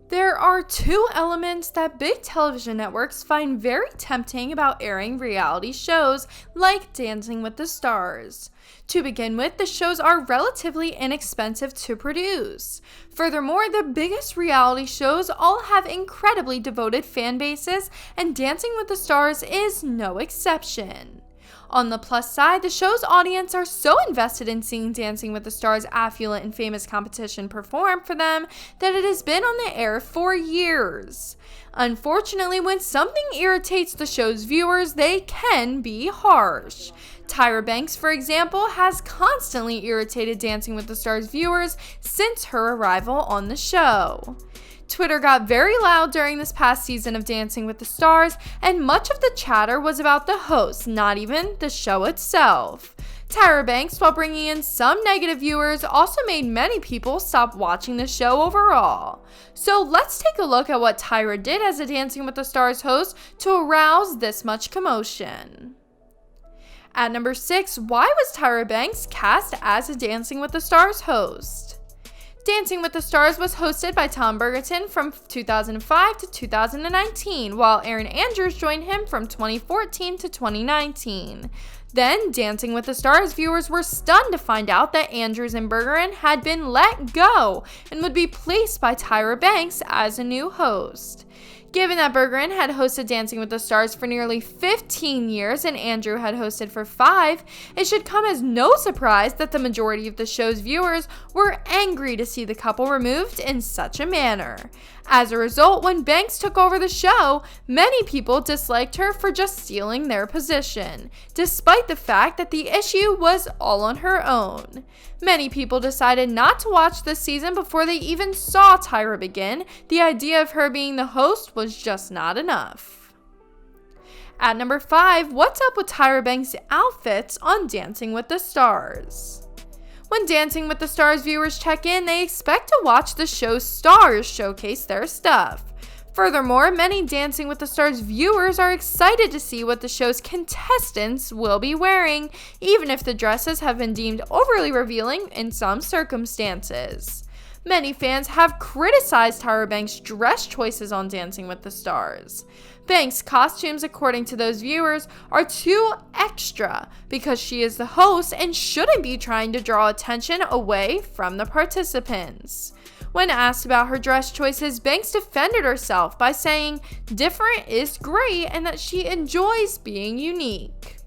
There are two elements that big television networks find very tempting about airing reality shows like Dancing with the Stars. To begin with, the shows are relatively inexpensive to produce. Furthermore, the biggest reality shows all have incredibly devoted fan bases, and Dancing with the Stars is no exception. On the plus side, the show's audience are so invested in seeing Dancing with the Stars' affluent and famous competition perform for them that it has been on the air for years. Unfortunately, when something irritates the show's viewers, they can be harsh. Tyra Banks, for example, has constantly irritated Dancing with the Stars viewers since her arrival on the show. Twitter got very loud during this past season of Dancing with the Stars, and much of the chatter was about the host, not even the show itself. Tyra Banks, while bringing in some negative viewers, also made many people stop watching the show overall. So let's take a look at what Tyra did as a Dancing with the Stars host to arouse this much commotion. At number 6, why was Tyra Banks cast as a Dancing with the Stars host? Dancing with the Stars was hosted by Tom Bergerton from 2005 to 2019, while Erin Andrews joined him from 2014 to 2019. Then, Dancing with the Stars viewers were stunned to find out that Andrews and Bergeron had been let go and would be placed by Tyra Banks as a new host. Given that Bergeron had hosted Dancing with the Stars for nearly 15 years and Andrew had hosted for 5, it should come as no surprise that the majority of the show's viewers were angry to see the couple removed in such a manner. As a result, when Banks took over the show, many people disliked her for just stealing their position, despite the fact that the issue was all on her own. Many people decided not to watch this season before they even saw Tyra begin. The idea of her being the host was just not enough. At number 5, what's up with Tyra Banks' outfits on Dancing with the Stars? When Dancing with the Stars viewers check in, they expect to watch the show's stars showcase their stuff. Furthermore, many Dancing with the Stars viewers are excited to see what the show's contestants will be wearing, even if the dresses have been deemed overly revealing in some circumstances. Many fans have criticized Tyra Banks' dress choices on Dancing with the Stars. Banks' costumes, according to those viewers, are too extra because she is the host and shouldn't be trying to draw attention away from the participants. When asked about her dress choices, Banks defended herself by saying different is great and that she enjoys being unique.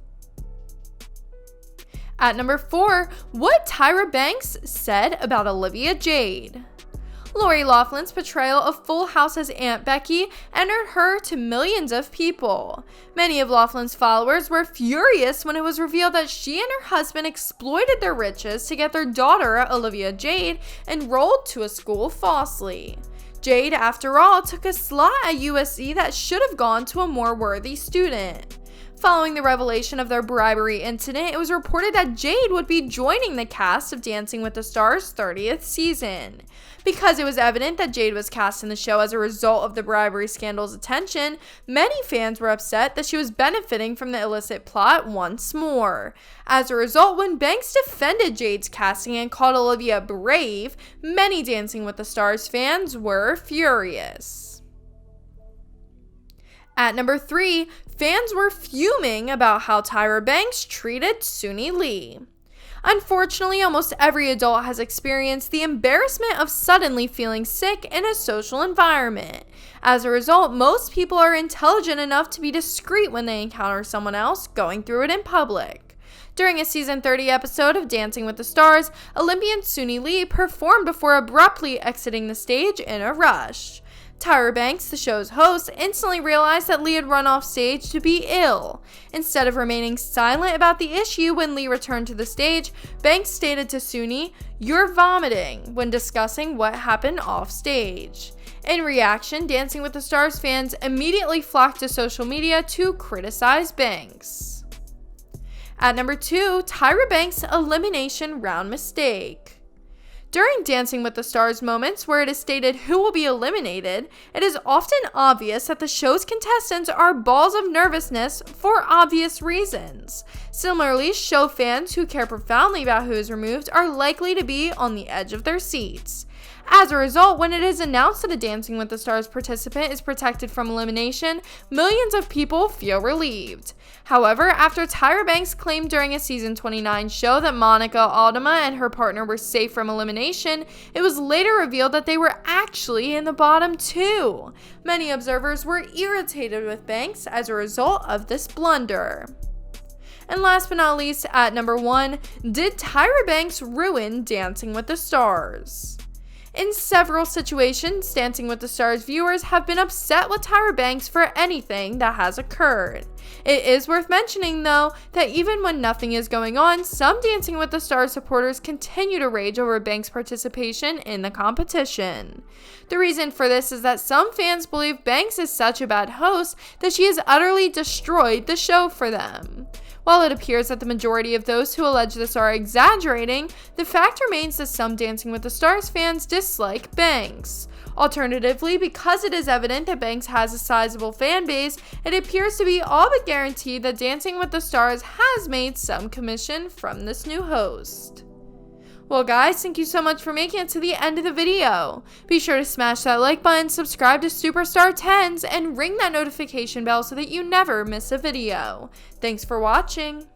At number 4, what Tyra Banks said about Olivia Jade. Lori Loughlin's portrayal of Full House's Aunt Becky entered her to millions of people. Many of Loughlin's followers were furious when it was revealed that she and her husband exploited their riches to get their daughter, Olivia Jade, enrolled to a school falsely. Jade, after all, took a slot at USC that should have gone to a more worthy student. Following the revelation of their bribery incident, it was reported that Jade would be joining the cast of Dancing with the Stars' 30th season. Because it was evident that Jade was cast in the show as a result of the bribery scandal's attention, many fans were upset that she was benefiting from the illicit plot once more. As a result, when Banks defended Jade's casting and called Olivia brave, many Dancing with the Stars fans were furious. At number 3, fans were fuming about how Tyra Banks treated Suni Lee. Unfortunately, almost every adult has experienced the embarrassment of suddenly feeling sick in a social environment. As a result, most people are intelligent enough to be discreet when they encounter someone else going through it in public. During a season 30 episode of Dancing with the Stars, Olympian Suni Lee performed before abruptly exiting the stage in a rush. Tyra Banks, the show's host, instantly realized that Lee had run off stage to be ill. Instead of remaining silent about the issue when Lee returned to the stage, Banks stated to Suni, "You're vomiting," when discussing what happened off stage. In reaction, Dancing with the Stars fans immediately flocked to social media to criticize Banks. At number 2, Tyra Banks' elimination round mistake. During Dancing with the Stars moments where it is stated who will be eliminated, it is often obvious that the show's contestants are balls of nervousness for obvious reasons. Similarly, show fans who care profoundly about who is removed are likely to be on the edge of their seats. As a result, when it is announced that a Dancing with the Stars participant is protected from elimination, millions of people feel relieved. However, after Tyra Banks claimed during a season 29 show that Monica Aldama and her partner were safe from elimination, it was later revealed that they were actually in the bottom two. Many observers were irritated with Banks as a result of this blunder. And last but not least, at number 1, did Tyra Banks ruin Dancing with the Stars? In several situations, Dancing with the Stars viewers have been upset with Tyra Banks for anything that has occurred. It is worth mentioning, though, that even when nothing is going on, some Dancing with the Stars supporters continue to rage over Banks' participation in the competition. The reason for this is that some fans believe Banks is such a bad host that she has utterly destroyed the show for them. While it appears that the majority of those who allege this are exaggerating, the fact remains that some Dancing with the Stars fans dislike Banks. Alternatively, because it is evident that Banks has a sizable fan base, it appears to be all but guaranteed that Dancing with the Stars has made some commission from this new host. Well guys, thank you so much for making it to the end of the video. Be sure to smash that like button, subscribe to Superstar 10s, and ring that notification bell so that you never miss a video. Thanks for watching.